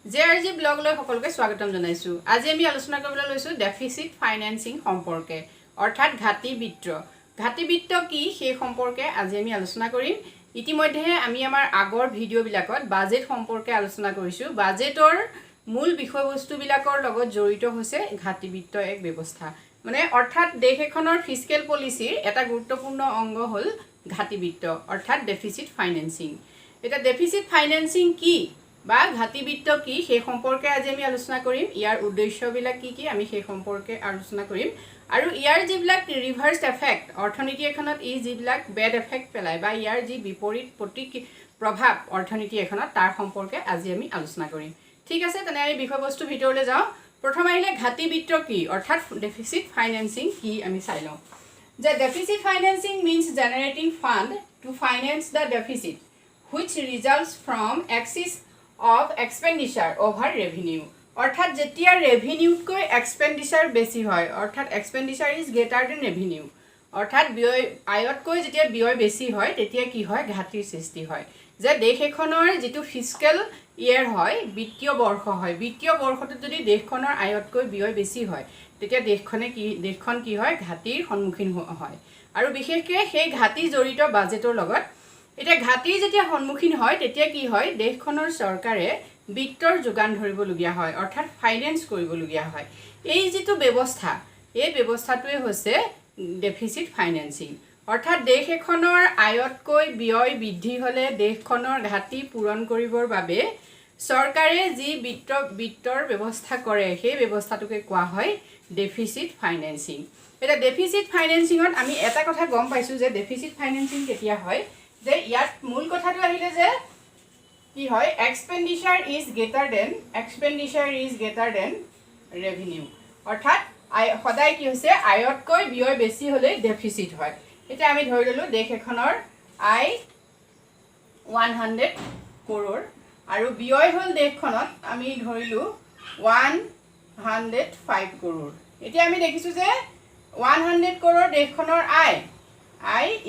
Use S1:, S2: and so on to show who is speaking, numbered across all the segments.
S1: JRG blog লৈ সকলোকে স্বাগতম জনাইছো। আজি আমি আলোচনা কৰিবলৈ লৈছো ডেফিসিট ফাইনেন্সিং সম্পৰ্কে অৰ্থাৎ ঘাটি বিত্ত। ঘাটি বিত্ত কি সেই সম্পৰ্কে আজি আমি আলোচনা কৰিম। ইতিমধ্যে আমি আমাৰ আগৰ ভিডিও বিলাকত বাজেট সম্পৰ্কে আলোচনা কৰিছো। বাজেটৰ মূল বিষয়বস্তু বিলাকৰ লগত জড়িত হৈছে ঘাটি বিত্ত এক ব্যৱস্থা। মানে অৰ্থাৎ দেশ এখনৰ ফিস্কেল পলিচিৰ এটা গুৰুত্বপূৰ্ণ অংগ হ'ল ঘাটি বিত্ত অৰ্থাৎ ডেফিসিট ফাইনেন্সিং। এটা ডেফিসিট ফাইনেন্সিং কি বা ঘাটি বিত্ত কি সেই সম্পৰ্কে আজি আমি আলোচনা কৰিম। ইয়াৰ উদ্দেশ্যবিলাক কি কি আমি সেই সম্পৰ্কে আলোচনা কৰিম আৰু ইয়াৰ যিবিলাক ৰিভাৰ্স এফেক্ট অৰ্থনীতি এখনত ই যিবিলাক বেড এফেক্ট পেলায় বা ইয়াৰ যি বিপৰীত প্ৰভাৱ অৰ্থনীতি এখনত তাৰ সম্পৰ্কে আজি আমি আলোচনা কৰিম। ঠিক আছে, তেনে আমি বিষয়বস্তু ভিতৰলৈ যাওঁ। প্ৰথম আহিলে ঘাটি বিত্ত কি অৰ্থাৎ ডেফিসিট ফাইনেন্সিং কি আমি চাই লওঁ। যে deficit financing means generating fund to finance the deficit which results from excess of expenditure over revenue অৰ্থাৎ যেতিয়া ৰেভিনিউতকৈ এক্সপেণ্ডিচাৰ বেছি হয় অৰ্থাৎ expenditure is greater than revenue অৰ্থাৎ ব্যয় আয়তকৈ যেতিয়া ব্যয় বেছি হয় তেতিয়া কি হয় ঘাটিৰ সৃষ্টি হয়। যে দেশ এখনৰ যিটো ফিস্কেল ইয়াৰ হয় বিত্তীয় বৰ্ষ হয়, বিত্তীয় বৰ্ষটোত যদি দেশখনৰ আয়তকৈ ব্যয় বেছি হয় তেতিয়া দেশখন কি হয় ঘাটিৰ সন্মুখীন হয় আৰু বিশেষকৈ সেই ঘাটি জড়িত বাজেটৰ লগত। এতিয়া ঘাটিৰ যেতিয়া সন্মুখীন হয় তেতিয়া কি হয় দেশখনৰ চৰকাৰে বিত্তৰ যোগান ধৰিবলগীয়া হয় অৰ্থাৎ ফাইনেন্স কৰিবলগীয়া হয়। এই যিটো ব্যৱস্থা এই ব্যৱস্থাটোৱে হৈছে ডেফিসিট ফাইনেন্সিং অৰ্থাৎ দেশ এখনৰ আয়তকৈ ব্যয় বৃদ্ধি হ'লে দেশখনৰ ঘাটি পূৰণ কৰিবৰ বাবে চৰকাৰে যি বিত্তৰ ব্যৱস্থা কৰে সেই ব্যৱস্থাটোকে কোৱা হয় ডেফিসিট ফাইনেন্সিং। এতিয়া ডেফিসিট ফাইনেন্সিঙত আমি এটা কথা গম পাইছোঁ যে ডেফিসিট ফাইনেন্সিং কেতিয়া হয়। যে ইয়াত মূল কথাটো আহিলে যে কি হয় expenditure is greater than revenue অৰ্থাৎ সদায় কি হৈছে আয়তকৈ ব্যয় বেছি হ'লে ডেফিসিট হয়। এতিয়া আমি ধৰি ল'লোঁ দেশ এখনৰ আয় 100 কৰোৰ আৰু ব্যয় হ'ল দেশখনত আমি ধৰিলোঁ 105 কৰোৰ। এতিয়া আমি দেখিছোঁ যে 100 কৰোৰ দেশখনৰ আয়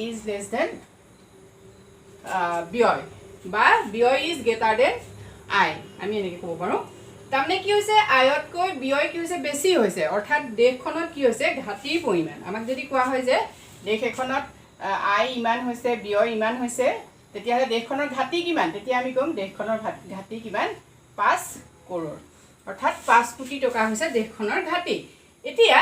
S1: ইজ লেছ দেন ব্যয় বা ব্যয় ইজ গ্ৰেটাৰ দেন আয় আমি এনেকৈ ক'ব পাৰোঁ। তাৰমানে কি হৈছে আয়তকৈ ব্যয় কি হৈছে বেছি হৈছে অৰ্থাৎ দেশখনত কি হৈছে ঘাটিৰ পৰিমাণ। আমাক যদি কোৱা হয় যে দেশ এখনত আয় ইমান হৈছে ব্যয় ইমান হৈছে তেতিয়াহ'লে দেশখনৰ ঘাটি কিমান, তেতিয়া আমি ক'ম দেশখনৰ ঘাটি কিমান 5 কৰোৰ অৰ্থাৎ 5 কোটি টকা হৈছে দেশখনৰ ঘাটি। এতিয়া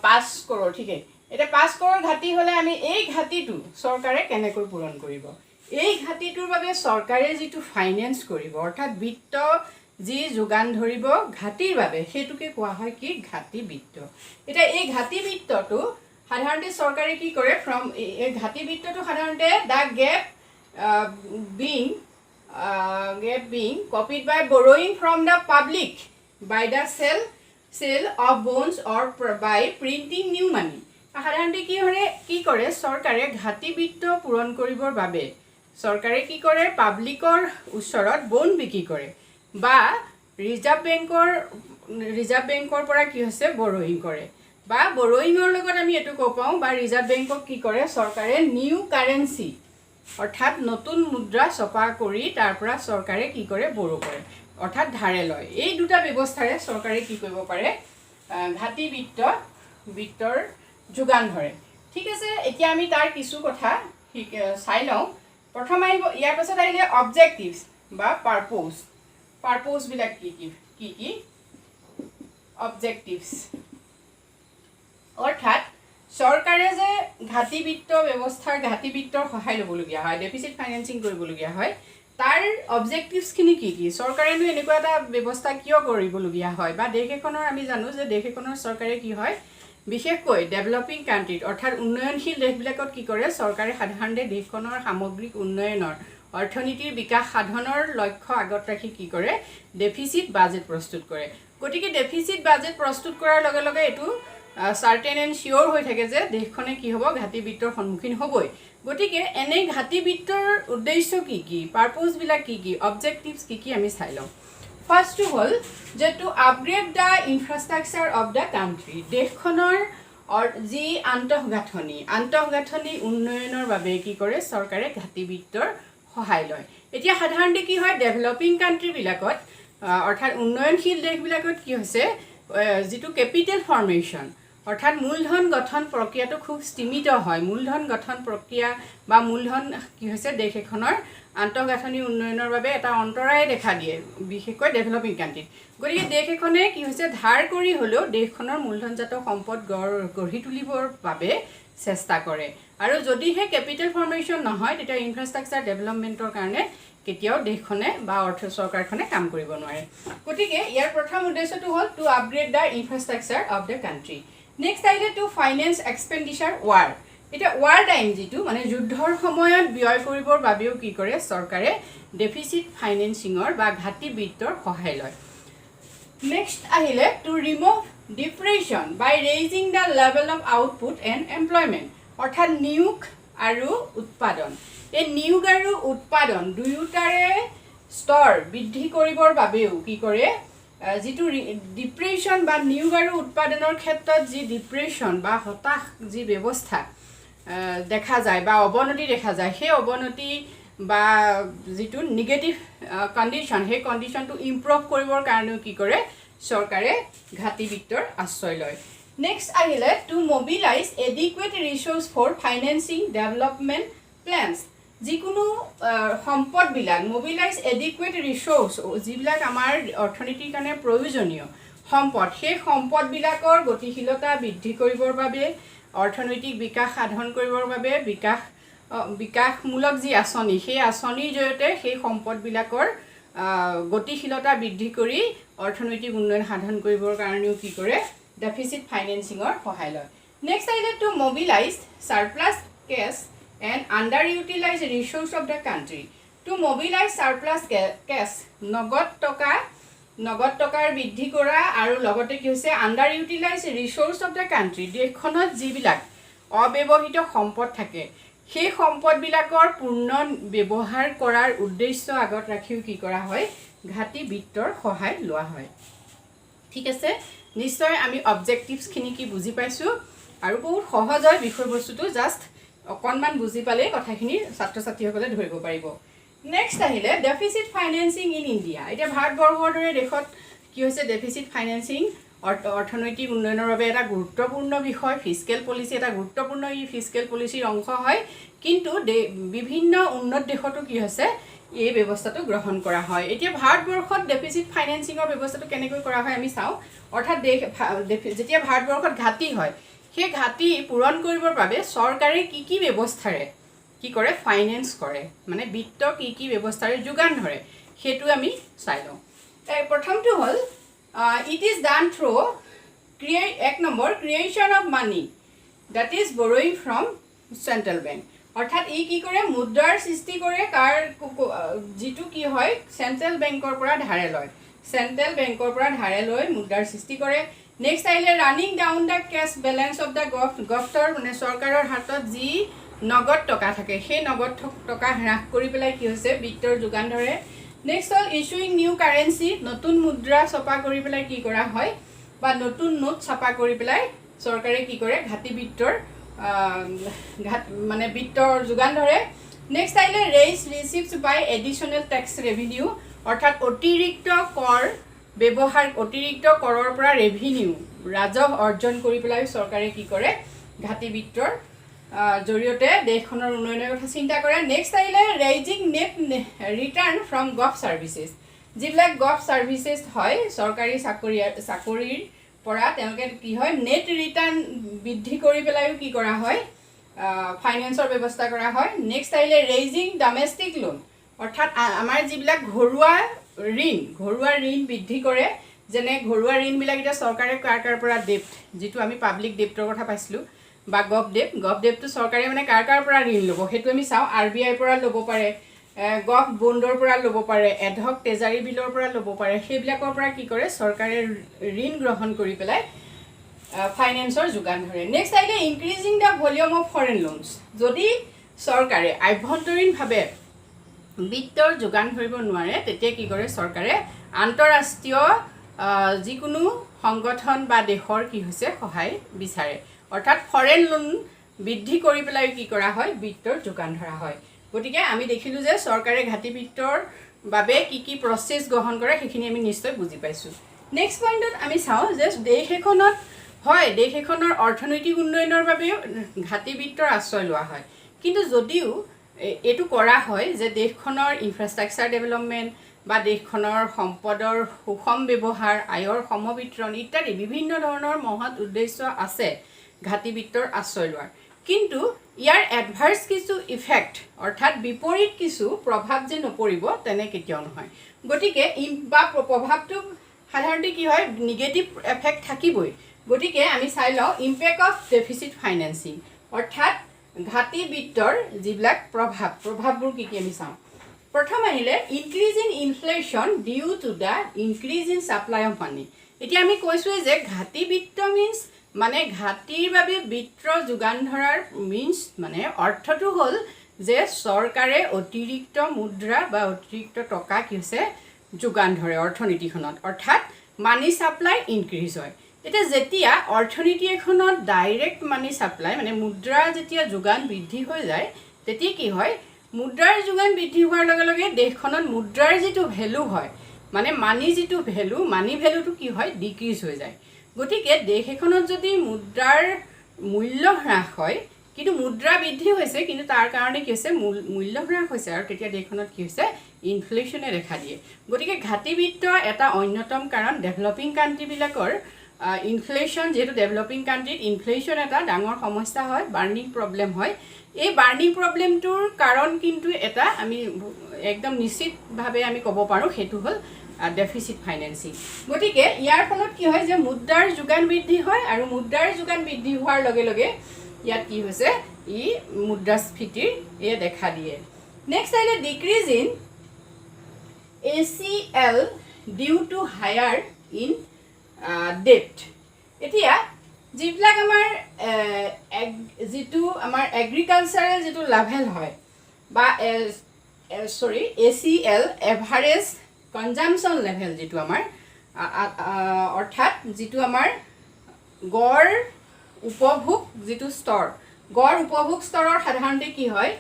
S1: 5 কৰোৰ ঠিকেই। এতিয়া 5 কৰোৰ ঘাটি হ'লে আমি এই ঘাটিটো চৰকাৰে কেনেকৈ পূৰণ কৰিব। এই ঘাটিটোৰ বাবে চৰকাৰে যিটো ফাইনেন্স কৰিব অৰ্থাৎ বিত্ত যি যোগান ধৰিব ঘাটিৰ বাবে সেইটোকে কোৱা হয় কি ঘাটি বিত্ত। এতিয়া এই ঘাটি বিত্তটো সাধাৰণতে চৰকাৰে কি কৰে এই ঘাটি বিত্তটো সাধাৰণতে the gap being covered by borrowing from the public by the sale of bonds or by printing new money. সাধাৰণতে কি কৰে চৰকাৰে ঘাটি বিত্ত পূৰণ কৰিবৰ বাবে চৰকাৰে কি কৰে পাব্লিকৰ ওচৰত বণ্ড বিক্ৰী কৰে বা ৰিজাৰ্ভ বেংকৰ পৰা কি হৈছে বৰয়িং কৰে বা বৰয়িঙৰ লগত আমি এইটো ক'ব পাওঁ বা ৰিজাৰ্ভ বেংকক কি কৰে চৰকাৰে নিউ কাৰেঞ্চি অৰ্থাৎ নতুন মুদ্ৰা ছপা কৰি তাৰ পৰা চৰকাৰে কি কৰে বড়ো কৰে অৰ্থাৎ ধাৰে লয়। এই দুটা ব্যৱস্থাৰে চৰকাৰে কি কৰিব পাৰে ঘাটি বিত্তৰ যোগান ধৰে। ঠিক আছে, এতিয়া আমি তাৰ কিছু কথা চাই লওঁ। প্ৰথম আহিব ইয়াৰ পাছত আহিলে অবজেক্টিভছ বা পাৰপ'জবিলাক কি অবজেক্টিভছ অৰ্থাৎ চৰকাৰে যে ঘাটি বিত্তৰ সহায় ল'বলগীয়া হয় ডেফিসিট ফাইনেন্সিং কৰিবলগীয়া হয় তাৰ অবজেক্টিভছখিনি কি চৰকাৰেনো এনেকুৱা এটা ব্যৱস্থা কিয় কৰিবলগীয়া হয় বা দেশ এখনৰ আমি জানো যে দেশ এখনৰ চৰকাৰে কি হয় বিশেষকৈ ডেভেলপিং কাণ্ট্ৰিত অৰ্থাৎ উন্নয়নশীল দেশবিলাকত কি কৰে চৰকাৰে সাধাৰণতে দেশখনৰ সামগ্ৰিক উন্নয়নৰ অৰ্থনীতিৰ বিকাশ সাধনৰ লক্ষ্য আগত ৰাখি কি কৰে ডেফিসিট বাজেট প্ৰস্তুত কৰে। গতিকে ডেফিসিট বাজেট প্ৰস্তুত কৰাৰ লগে লগে এইটো চাৰ্টেন এণ্ড চিয়'ৰ হৈ থাকে যে দেশখনে কি হ'ব ঘাটি বিত্তৰ সন্মুখীন হ'বই। গতিকে এনেই ঘাটি বিত্তৰ উদ্দেশ্য কি পাৰপ'জবিলাক কি অবজেক্টিভছ কি আমি চাই লওঁ। ফাৰ্ষ্টটো হ'ল যে to upgrade the infrastructure of the country দেশখনৰ যি আন্তঃগাঁথনি উন্নয়নৰ বাবে কি কৰে চৰকাৰে ঘাটি বিত্তৰ সহায় লয়। এতিয়া সাধাৰণতে কি হয় ডেভেলপিং কাণ্ট্ৰিবিলাকত অৰ্থাৎ উন্নয়নশীল দেশবিলাকত কি হৈছে যিটো কেপিটেল ফৰ্মেশ্যন অৰ্থাৎ মূলধন গঠন প্ৰক্ৰিয়াটো খুব স্তীমিত হয় মূলধন গঠন প্ৰক্ৰিয়া বা মূলধন কি হৈছে দেশ এখনৰ আন্তঃগাঁথনি উন্নয়নৰ বাবে এটা অন্তৰায় দেখা দিয়ে বিশেষকৈ ডেভেলপিং কাণ্ট্ৰিত গতিকে দেশ এখনে কি হৈছে ধাৰ কৰি হ'লেও দেশখনৰ মূলধনজাত সম্পদ গঢ়ি তুলিবৰ বাবে চেষ্টা কৰে আৰু যদিহে কেপিটেল ফৰ্মেশ্যন নহয় তেতিয়া ইনফ্ৰাষ্ট্ৰাকচাৰ ডেভেলপমেণ্টৰ কাৰণে কেতিয়াও দেশখনে বা অৰ্থ চৰকাৰখনে কাম কৰিব নোৱাৰে গতিকে ইয়াৰ প্ৰথম উদ্দেশ্যটো হ'ল to upgrade the infrastructure of the country next আহিলে টু ফাইনেন্স এক্সপেণ্ডিচাৰ ৱাৰ এতিয়া ৱাৰ টাইম যিটো মানে যুদ্ধৰ সময়ত ব্যয় কৰিবৰ বাবেও কি কৰে চৰকাৰে ডেফিচিট ফাইনেন্সিঙৰ বা ঘাটি বিত্তৰ সহায় লয় নেক্সট আহিলে to remove depression by raising the level of output and employment অৰ্থাৎ নিয়োগ আৰু উৎপাদন এই নিয়োগ আৰু উৎপাদন দুয়োটাৰে স্তৰ বৃদ্ধি কৰিবৰ বাবেও কি কৰে যিটো ডিপ্ৰেশ্যন বা নিয়োগ আৰু উৎপাদনৰ ক্ষেত্ৰত যি ডিপ্ৰেশ্যন বা হতাশ যি ব্যৱস্থা দেখা যায় বা অৱনতি দেখা যায় সেই অৱনতি বা যিটো নিগেটিভ কণ্ডিশ্যন সেই কণ্ডিশ্যনটো ইম্প্ৰুভ কৰিবৰ কাৰণেও কি কৰে চৰকাৰে ঘাটি বিত্তৰ আশ্ৰয় লয় নেক্সট আহিলে to mobilise adequate resources for financing development plans যিকোনো সম্পদবিলাক মবিলাইজ এডিকুৱেট ৰিচোৰ্চ যিবিলাক আমাৰ অৰ্থনীতিৰ কাৰণে প্ৰয়োজনীয় সম্পদ সেই সম্পদবিলাকৰ গতিশীলতা বৃদ্ধি কৰিবৰ বাবে অৰ্থনৈতিক বিকাশ সাধন কৰিবৰ বাবে বিকাশমূলক যি আঁচনি সেই আঁচনিৰ জৰিয়তে সেই সম্পদবিলাকৰ গতিশীলতা বৃদ্ধি কৰি অৰ্থনৈতিক উন্নয়ন সাধন কৰিবৰ কাৰণেও কি কৰে ডেফিচিট ফাইনেন্সিঙৰ সহায় লয় নেক্সট আহিলে to mobilize surplus cash and underutilized resource of the country to mobilize surplus cash নগদ টকাৰ বৃদ্ধি কৰা আৰু লগতে কি হৈছে underutilized resource of the country দেশখনত যিবিলাক অব্যৱহৃত সম্পদ থাকে সেই সম্পদবিলাকৰ পূৰ্ণ ব্যৱহাৰ কৰাৰ উদ্দেশ্য আগত ৰাখিও কি কৰা হয় ঘাটি বিত্তৰ সহায় লোৱা হয় ঠিক আছে নিশ্চয় আমি অবজেক্টিভছখিনি কি বুজি পাইছোঁ আৰু বহুত সহজ হয় বিষয়বস্তুটো জাষ্ট অকণমান বুজি পালেই কথাখিনি ছাত্ৰ ছাত্ৰীসকলে ধৰিব পাৰিব নেক্সট আহিলে ডেফিচিট ফাইনেন্সিং ইন ইণ্ডিয়া এতিয়া ভাৰতবৰ্ষৰ দৰে দেশত কি হৈছে ডেফিচিট ফাইনেন্সিং অৰ্থনৈতিক উন্নয়নৰ বাবে এটা গুৰুত্বপূৰ্ণ বিষয় ফিস্কেল পলিচি এটা গুৰুত্বপূৰ্ণ ফিস্কেল পলিচিৰ অংশ হয় কিন্তু বিভিন্ন উন্নত দেশতো কি হৈছে এই ব্যৱস্থাটো গ্ৰহণ কৰা হয় এতিয়া ভাৰতবৰ্ষত ডেফিচিট ফাইনেন্সিঙৰ ব্যৱস্থাটো কেনেকৈ কৰা হয় আমি চাওঁ অৰ্থাৎ যেতিয়া ভাৰতবৰ্ষত ঘাটি হয় সেই ঘাটি পূৰণ কৰিবৰ বাবে চৰকাৰে কি ব্যৱস্থাৰে কি কৰে ফাইনেন্স কৰে মানে বিত্ত কি ব্যৱস্থাৰে যোগান ধৰে সেইটো আমি চাই লওঁ প্ৰথমটো হ'ল ইট ইজ ডান থ্ৰু এক number creation of money that is borrowing from central bank অৰ্থাৎ ই কি কৰে মুদ্ৰাৰ সৃষ্টি কৰে যিটো কি হয় চেণ্ট্ৰেল বেংকৰ পৰা ধাৰে লয় মুদ্ৰাৰ সৃষ্টি কৰে নেক্সট আহিলে running down the cash balance of the গভটৰ মানে চৰকাৰৰ হাতত যি নগদ টকা থাকে সেই নগদ টকা হ্ৰাস কৰি পেলাই কি হৈছে বিত্তৰ যোগান ধৰে নেক্সট হ'ল ইছুইং নিউ কাৰেঞ্চি নতুন মুদ্ৰা ছপা কৰি পেলাই কি কৰা হয় বা নতুন নোট ছপা কৰি পেলাই চৰকাৰে কি কৰে ঘাটি বিত্তৰ মানে বিত্তৰ যোগান ধৰে নেক্সট আহিলে ৰেইজ ৰিচিভছ বাই এডিশ্যনেল টেক্স ৰেভিনিউ অৰ্থাৎ অতিৰিক্ত কৰৰ পৰা ৰেভিনিউ ৰাজহ অৰ্জন কৰি পেলাই চৰকাৰে কি কৰে ঘাটি বিত্তৰ জৰিয়তে দেশখনৰ উন্নয়নৰ কথা চিন্তা কৰে নেক্সট আহিলে raising net return from gov services যিবিলাক গভ ছাৰ্ভিচেছ হয় চৰকাৰী চাকৰিৰ পৰা তেওঁলোকে কি হয় নেট ৰিটাৰ্ণ বৃদ্ধি কৰি পেলাইও কি কৰা হয় ফাইনেন্সৰ ব্যৱস্থা কৰা হয় নেক্সট আহিলে ৰেইজিং ডমেষ্টিক লোন অৰ্থাৎ আমাৰ যিবিলাক ঘৰুৱা ঋণ বৃদ্ধি কৰে যেনে ঘৰুৱা ঋণবিলাক এতিয়া চৰকাৰে কাৰ পৰা ডেপ্ট যিটো আমি পাব্লিক ডেপ্টৰ কথা পাইছিলোঁ বা গভডেপ্টটো চৰকাৰে মানে কাৰ পৰা ঋণ ল'ব সেইটো আমি চাওঁ RBI পৰা ল'ব পাৰে গভ বণ্ডৰ পৰা ল'ব পাৰে এডহক ট্ৰেজাৰী বিলৰ পৰা ল'ব পাৰে সেইবিলাকৰ পৰা কি কৰে চৰকাৰে ঋণ গ্ৰহণ কৰি পেলাই ফাইনেন্সৰ যোগান ধৰে নেক্সট আহিলে increasing the volume of foreign loans যদি চৰকাৰে আভ্যন্তৰীণভাৱে বিত্তৰ যোগান ধৰিব নোৱাৰে তেতিয়া কি কৰে চৰকাৰে আন্তঃৰাষ্ট্ৰীয় যিকোনো সংগঠন বা দেশৰ কি হৈছে সহায় বিচাৰে অৰ্থাৎ ফৰেন লোন বৃদ্ধি কৰি পেলাই কি কৰা হয় বিত্তৰ যোগান ধৰা হয় গতিকে আমি দেখিলোঁ যে চৰকাৰে ঘাটি বিত্তৰ বাবে কি প্ৰচেছ গ্ৰহণ কৰে সেইখিনি আমি নিশ্চয় বুজি পাইছোঁ। নেক্সট পইণ্টত আমি চাওঁ যে দেশ এখনত হয় দেশ এখনৰ অৰ্থনৈতিক উন্নয়নৰ বাবেও ঘাটি বিত্তৰ আশ্ৰয় লোৱা হয়, কিন্তু যদিও এইটো কৰা হয় যে দেশখনৰ ইনফ্ৰাষ্ট্ৰাকচাৰ ডেভেলপমেণ্ট বা দেশখনৰ সম্পদৰ সুষম ব্যৱহাৰ, আয়ৰ সমবিতৰণ ইত্যাদি বিভিন্ন ধৰণৰ মহৎ উদ্দেশ্য আছে ঘাটি বিত্তৰ আশ্ৰয় লোৱাৰ, কিন্তু ইয়াৰ এডভাৰ্চ কিছু ইফেক্ট অৰ্থাৎ বিপৰীত কিছু প্ৰভাৱ যে নপৰিব তেনে কেতিয়াও নহয়। গতিকে বা প্ৰভাৱটো সাধাৰণতে কি হয় নিগেটিভ এফেক্ট থাকিবই। গতিকে আমি চাই লওঁ ইম্পেক্ট অফ ডেফিচিট ফাইনেন্সিং অৰ্থাৎ ঘাটি বিত্তৰ যিবিলাক প্ৰভাৱবোৰ কি আমি চাওঁ। প্ৰথম আহিলে increase in inflation due to the increase in supply of money. এতিয়া আমি কৈছোঁৱে যে ঘাটি বিত্ত মিনছ মানে ঘাটিৰ বাবে বিত্ত যোগান ধৰাৰ মিনছ মানে অৰ্থটো হ'ল যে চৰকাৰে অতিৰিক্ত মুদ্ৰা বা অতিৰিক্ত টকা কি হৈছে যোগান ধৰে অৰ্থনীতিখনত, অৰ্থাৎ মানি ছাপ্লাই ইনক্ৰিজ হয়। এতিয়া যেতিয়া অৰ্থনীতি এখনত ডাইৰেক্ট মানি ছাপ্লাই মানে মুদ্ৰা যেতিয়া যোগান বৃদ্ধি হৈ যায় তেতিয়া কি হয় মুদ্ৰাৰ যোগান বৃদ্ধি হোৱাৰ লগে লগে দেশখনত মুদ্ৰাৰ যিটো ভেলু হয় মানে মানি যিটো ভেলু মানি ভেলুটো কি হয় ডিক্ৰিজ হৈ যায়। গতিকে দেশ এখনত যদি মুদ্ৰাৰ মূল্য হ্ৰাস হয় কিন্তু মুদ্ৰা বৃদ্ধি হৈছে কিন্তু তাৰ কাৰণে কি হৈছে মূল্য হ্ৰাস হৈছে আৰু তেতিয়া দেশখনত কি হৈছে ইনফ্লেশ্যনে দেখা দিয়ে। গতিকে ঘাটি বিত্ত এটা অন্যতম কাৰণ ডেভেলপিং কাণ্ট্ৰিবিলাকৰ ইনফ্লেশ্যন, যিহেতু ডেভেলপিং কাণ্ট্ৰিত ইনফ্লেশ্যন এটা ডাঙৰ সমস্যা হয়, বাৰ্নিং প্ৰব্লেম হয়। এই বাৰ্নিং প্ৰব্লেমটোৰ কাৰণ কিন্তু এটা আমি একদম নিশ্চিতভাৱে আমি ক'ব পাৰোঁ সেইটো হ'ল ডেফিচিট ফাইনেন্সিং। গতিকে ইয়াৰ ফলত কি হয় যে মুদ্ৰাৰ যোগান বৃদ্ধি হয় আৰু মুদ্ৰাৰ যোগান বৃদ্ধি হোৱাৰ লগে লগে ইয়াত কি হৈছে ই মুদ্ৰাস্ফীতিৰ এয়া দেখা দিয়ে। নেক্সট আহিলে decrease in ACL due to higher in debt. এতিয়া যিবিলাক আমাৰ যিটো আমাৰ এগ্ৰিকালচাৰেল যিটো লেভেল হয় বা ACL এভাৰেজ কনজামশ্যন লেভেল যিটো আমাৰ অৰ্থাৎ যিটো আমাৰ গড় উপভোগ যিটো স্তৰ, গড় উপভোগ স্তৰৰ সাধাৰণতে কি হয়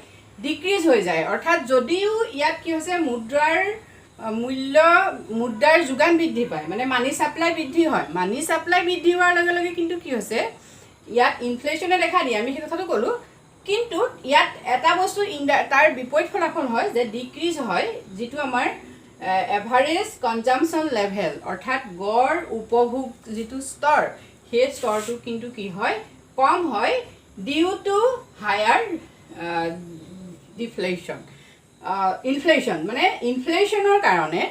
S1: ডিক্ৰিজ হৈ যায়। অৰ্থাৎ যদিও ইয়াত কি হৈছে মুদ্ৰাৰ যোগান বৃদ্ধি পায় মানে মানি ছাপ্লাই বৃদ্ধি হয়, মানি ছাপ্লাই বৃদ্ধি হোৱাৰ লগে লগে কিন্তু কি হৈছে ইয়াত ইনফ্লেশ্যনে দেখা দিয়ে, আমি সেই কথাটো ক'লোঁ। কিন্তু ইয়াত এটা বস্তু তাৰ বিপৰীত ফলাফল হয় যে ডিক্ৰিজ হয় যিটো আমাৰ এভাৰেজ কনজামশ্যন লেভেল অৰ্থাৎ গড় উপভোগ যিটো স্তৰ সেই স্তৰটো কিন্তু কি হয় কম হয় ডিউ টু হায়াৰ ইনফ্লেশ্যন মানে ইনফ্লেশ্যনৰ কাৰণে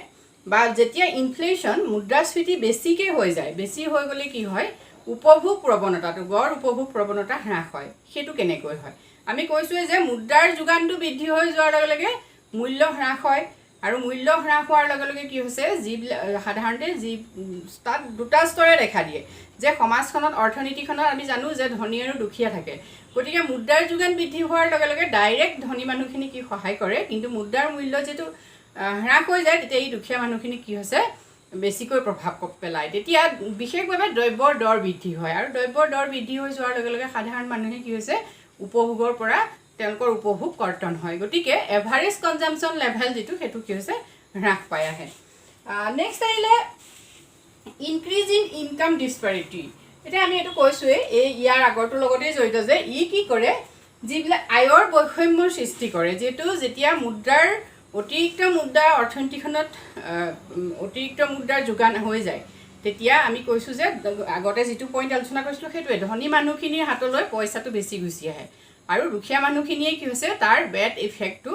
S1: বা যেতিয়া ইনফ্লেশ্যন মুদ্ৰাস্ফীতি বেছিকৈ হৈ যায়, বেছি হৈ গ'লে কি হয় উপভোগ প্ৰৱণতাটো গড় উপভোগ প্ৰৱণতা হ্ৰাস হয়। সেইটো কেনেকৈ হয় আমি কৈছোঁৱে যে মুদ্ৰাৰ যোগানটো বৃদ্ধি হৈ যোৱাৰ লগে লগে মূল্য হ্ৰাস হয় আৰু মূল্য হ্ৰাস হোৱাৰ লগে লগে কি হৈছে যিবিলাক সাধাৰণতে তাত দুটা স্তৰে দেখা দিয়ে যে সমাজখনত অৰ্থনীতিখনত আমি জানো যে ধনী আৰু দুখীয়া থাকে। গতিকে মুদ্ৰাৰ যোগান বৃদ্ধি হোৱাৰ লগে লগে ডাইৰেক্ট ধনী মানুহখিনি কি সহায় কৰে, কিন্তু মুদ্ৰাৰ মূল্য যিটো হ্ৰাস হৈ যায় তেতিয়া এই দুখীয়া মানুহখিনি কি হৈছে বেছিকৈ প্ৰভাৱ পেলায়। তেতিয়া বিশেষভাৱে দ্ৰব্যৰ দৰ বৃদ্ধি হয় আৰু দ্ৰব্যৰ দৰ বৃদ্ধি হৈ যোৱাৰ লগে লগে সাধাৰণ মানুহে কি হৈছে উপভোগৰ পৰা তেওঁলোকৰ উপভোগ কৰ্তন হয়। গতিকে এভাৰেজ কনজামশ্যন লেভেল যিটো সেইটো কি হৈছে হ্ৰাস পাই আহে। নেক্সট আহিলে ইনক্ৰিজ ইন ইনকাম ডিছপাৰিটি। এতিয়া আমি এইটো কৈছোঁৱেই ইয়াৰ আগৰটোৰ লগতেই জড়িত যে ই কি কৰে যিবিলাক আয়ৰ বৈষম্যৰ সৃষ্টি কৰে, যিহেতু যেতিয়া মুদ্ৰাৰ অতিৰিক্ত মুদ্ৰা অৰ্থনীতিখনত অতিৰিক্ত মুদ্ৰাৰ যোগান হৈ যায় তেতিয়া আমি কৈছোঁ যে আগতে যিটো পইণ্ট আলোচনা কৰিছিলোঁ সেইটোৱে ধনী মানুহখিনিৰ হাতলৈ পইচাটো বেছি গুচি আহে আৰু দুখীয়া মানুহখিনিয়ে কি হৈছে তাৰ বেড ইফেক্টটো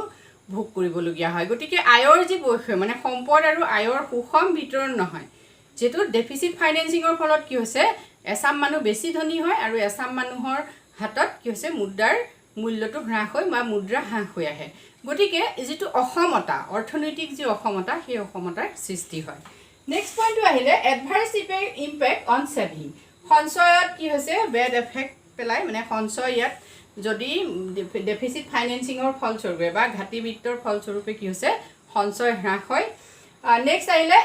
S1: ভোগ কৰিবলগীয়া হয়। গতিকে আয়ৰ যি বৈষম্য মানে সম্পদ আৰু আয়ৰ সুষম বিতৰণ নহয়, যিহেতু ডেফিচিট ফাইনেন্সিঙৰ ফলত কি হৈছে এচাম মানুহ বেছি ধনী হয় আৰু এচাম মানুহৰ হাতত কি হৈছে মুদ্ৰাৰ মূল্যটো হ্ৰাস হৈ বা মুদ্ৰা হ্ৰাস হৈ আহে। গতিকে যিটো অসমতা অৰ্থনৈতিক যি অসমতা সেই অসমতাৰ সৃষ্টি হয়। নেক্সট পইণ্টটো আহিলে এডভাৰ্চ ইম্পেক্ট অন ছেভিং। সঞ্চয়ত কি হৈছে বেড এফেক্ট পেলায়, মানে সঞ্চয় ইয়াত যদি ডেফিচিট ফাইনেন্সিঙৰ ফলস্বৰূপে বা ঘাটি বিত্তৰ ফলস্বৰূপে কি হৈছে সঞ্চয় হ্ৰাস হয়। নেক্সট আহিলে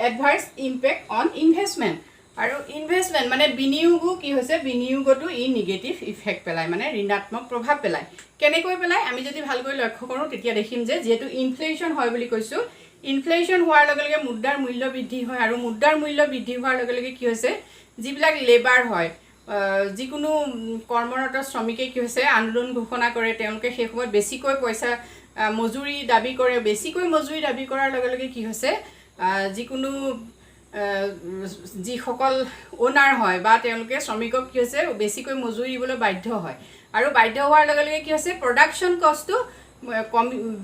S1: এডভাৰ্চ ইম্পেক্ট অন ইনভেষ্টমেণ্ট। আৰু ইনভেষ্টমেণ্ট মানে বিনিয়োগো কি হৈছে বিনিয়োগতো ই নিগেটিভ ইফেক্ট পেলায় মানে ঋণাত্মক প্ৰভাৱ পেলায় কেনেকৈ পেলায় আমি যদি ভালকৈ লক্ষ্য কৰোঁ তেতিয়া দেখিম যে যেহেতু ইনফ্লেশ্যন হয় বুলি কৈছোঁ ইনফ্লেশ্যন হোৱাৰ লগে লগে মুদ্ৰাৰ মূল্য বৃদ্ধি হয় আৰু মুদ্ৰাৰ মূল্য বৃদ্ধি হোৱাৰ লগে লগে কি হৈছে যিবিলাক লেবাৰ হয় যিকোনো কৰ্মৰত শ্ৰমিকে কি হৈছে আন্দোলন ঘোষণা কৰে তেওঁলোকে সেই সময়ত বেছিকৈ পইচা মজুৰি দাবী কৰে বেছিকৈ মজুৰি দাবী কৰাৰ লগে লগে কি হৈছে যিকোনো যিসকল ওনাৰ হয় বা তেওঁলোকে শ্ৰমিকক কি হৈছে বেছিকৈ মজুৰি দিবলৈ বাধ্য হয় আৰু বাধ্য হোৱাৰ লগে লগে কি হৈছে প্ৰডাকশ্যন কষ্টটো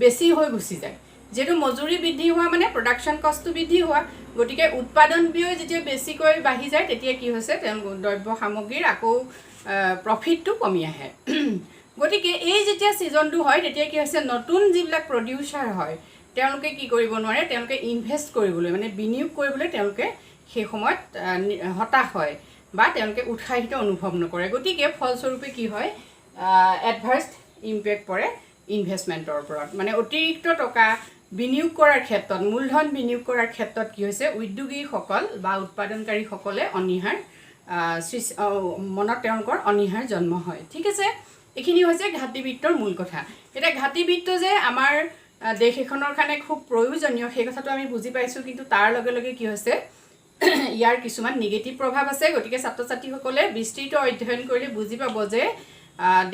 S1: বেছি হৈ গুচি যায় যেহেতু মজুৰি বৃদ্ধি হোৱা মানে প্ৰডাকশ্যন কষ্টটো বৃদ্ধি হোৱা গতিকে উৎপাদন ব্যয় যেতিয়া বেছিকৈ বাঢ়ি যায় তেতিয়া কি হৈছে তেওঁলোকৰ দ্ৰব্য সামগ্ৰীৰ আকৌ প্ৰফিটটো কমি আহে গতিকে এই যেতিয়া ছিজনটো হয় তেতিয়া কি হৈছে নতুন যিবিলাক প্ৰডিউচাৰ হয় তেওঁলোকে কি কৰিব নোৱাৰে তেওঁলোকে ইনভেষ্ট কৰিবলৈ মানে বিনিয়োগ কৰিবলৈ তেওঁলোকে সেই সময়ত হতাশ হয় বা তেওঁলোকে উৎসাহিত অনুভৱ নকৰে গতিকে ফলস্বৰূপে কি হয় এডভাৰ্ছ ইম্পেক্ট পৰে ইনভেষ্টমেণ্টৰ ওপৰত মানে অতিৰিক্ত টকা বিনিয়োগ কৰাৰ ক্ষেত্ৰত মূলধন বিনিয়োগ কৰাৰ ক্ষেত্ৰত কি হৈছে উদ্যোগীসকল বা উৎপাদনকাৰীসকলে অনীহাৰ মনত তেওঁলোকৰ অনীহাৰ জন্ম হয় ঠিক আছে এইখিনি হৈছে ঘাটি বিত্তৰ মূল কথা এতিয়া ঘাটি বিত্ত যে আমাৰ দেশ এখনৰ কাৰণে খুব প্ৰয়োজনীয় সেই কথাটো আমি বুজি পাইছোঁ কিন্তু তাৰ লগে লগে কি হৈছে ইয়াৰ কিছুমান নিগেটিভ প্ৰভাৱ আছে গতিকে ছাত্ৰ ছাত্ৰীসকলে বিস্তৃত অধ্যয়ন কৰিলে বুজি পাব যে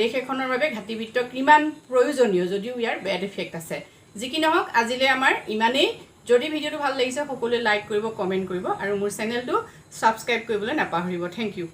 S1: দেশ এখনৰ বাবে ঘাটি বিত্ত কিমান প্ৰয়োজনীয় যদিও ইয়াৰ বেড ইফেক্ট আছে যি কি নহওক আজিলৈ আমাৰ ইমানেই যদি ভিডিঅ'টো ভাল লাগিছে সকলোৱে লাইক কৰিব কমেণ্ট কৰিব আৰু মোৰ চেনেলটো ছাবস্ক্ৰাইব কৰিবলৈ নাপাহৰিব থেংক ইউ